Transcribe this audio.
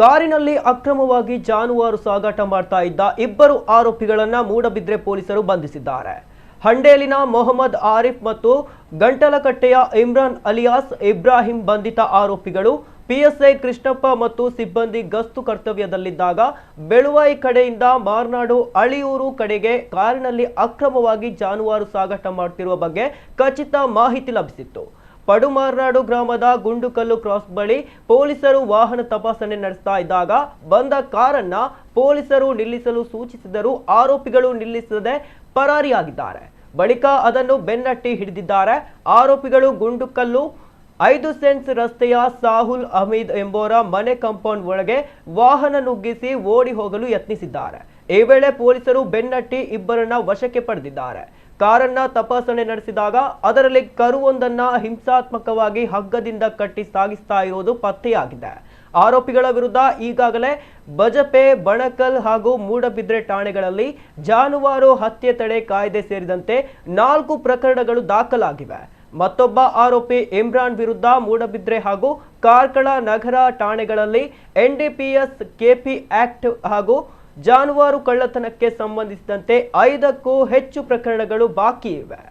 ಕಾರಿನಲ್ಲಿ ಅಕ್ರಮವಾಗಿ ಜಾನುವಾರು ಸಾಗಾಟ ಮಾಡ್ತಾ ಇದ್ದ ಇಬ್ಬರು ಆರೋಪಿಗಳನ್ನ ಮೂಡಬಿದ್ರೆ ಪೊಲೀಸರು ಬಂಧಿಸಿದ್ದಾರೆ. ಹಂಡೇಲಿನ ಮೊಹಮ್ಮದ್ ಆರಿಫ್ ಮತ್ತು ಗಂಟಲಕಟ್ಟೆಯ ಇಮ್ರಾನ್ ಅಲಿಯಾಸ್ ಇಬ್ರಾಹಿಂ ಬಂಧಿತ ಆರೋಪಿಗಳು ಪಿಎಸ್ಐ ಕೃಷ್ಣಪ್ಪ ಮತ್ತು ಸಿಬ್ಬಂದಿ ಗಸ್ತು ಕರ್ತವ್ಯದಲ್ಲಿದ್ದಾಗ ಬೆಳುವಾಯಿ ಕಡೆಯಿಂದ ಮಾರ್ನಾಡು ಅಳಿಯೂರು ಕಡೆಗೆ ಕಾರಿನಲ್ಲಿ ಅಕ್ರಮವಾಗಿ ಜಾನುವಾರು ಸಾಗಾಟ ಮಾಡುತ್ತಿರುವ ಬಗ್ಗೆ ಖಚಿತ ಮಾಹಿತಿ ಲಭಿಸಿತ್ತು. ಪಡುಮಾರ್ನಾಡು ಗ್ರಾಮದ ಗುಂಡುಕಲ್ಲು ಕ್ರಾಸ್ ಬಳಿ ಪೊಲೀಸರು ವಾಹನ ತಪಾಸಣೆ ನಡೆಸ್ತಾ ಇದ್ದಾಗ ಬಂದ ಕಾರನ್ನ ಪೊಲೀಸರು ನಿಲ್ಲಿಸಲು ಸೂಚಿಸಿದರೂ ಆರೋಪಿಗಳು ನಿಲ್ಲಿಸದೆ ಪರಾರಿಯಾಗಿದ್ದಾರೆ. ಬಳಿಕ ಅದನ್ನು ಬೆನ್ನಟ್ಟಿ ಹಿಡಿದಿದ್ದಾರೆ. ಆರೋಪಿಗಳು ಗುಂಡುಕಲ್ಲು 5 ಸೆಂಟ್ಸ್ ರಸ್ತೆಯ ಸಾಹುಲ್ ಅಹಮದ್ ಎಂಬುವರ ಮನೆ ಕಾಂಪೌಂಡ್ ಒಳಗೆ ವಾಹನ ನುಗ್ಗಿಸಿ ಓಡಿ ಹೋಗಲು ಯತ್ನಿಸಿದ್ದಾರೆ. ಈ ವೇಳೆ ಪೊಲೀಸರು ಬೆನ್ನಟ್ಟಿ ಇಬ್ಬರನ್ನ ವಶಕ್ಕೆ ಪಡೆದಿದ್ದಾರೆ. ಕಾರನ್ನ ತಪಾಸಣೆ ನಡೆಸಿದಾಗ ಅದರಲ್ಲಿ ಕರುವೊಂದನ್ನ ಹಿಂಸಾತ್ಮಕವಾಗಿ ಹಗ್ಗದಿಂದ ಕಟ್ಟಿ ಸಾಗಿಸ್ತಾ ಇರುವುದು ಪತ್ತೆಯಾಗಿದೆ. ಆರೋಪಿಗಳ ವಿರುದ್ಧ ಈಗಾಗಲೇ ಬಜಪೆ, ಬಣಕಲ್ ಹಾಗೂ ಮೂಡಬಿದ್ರೆ ಠಾಣೆಗಳಲ್ಲಿ ಜಾನುವಾರು ಹತ್ಯೆ ತಡೆ ಕಾಯ್ದೆ ಸೇರಿದಂತೆ 4 ಪ್ರಕರಣಗಳು ದಾಖಲಾಗಿವೆ. ಮತ್ತೊಬ್ಬ ಆರೋಪಿ ಇಮ್ರಾನ್ ವಿರುದ್ಧ ಮೂಡಬಿದ್ರೆ ಹಾಗೂ ಕಾರ್ಕಳ ನಗರ ಠಾಣೆಗಳಲ್ಲಿ ಎನ್ಡಿಪಿಎಸ್, ಕೆಪಿ ಆಕ್ಟ್ ಹಾಗೂ ಜಾನುವಾರು ಕಳ್ಳತನಕ್ಕೆ ಸಂಬಂಧಿಸಿದಂತೆ 5ಕ್ಕೂ ಹೆಚ್ಚು ಪ್ರಕರಣಗಳು ಬಾಕಿ ಇವೆ.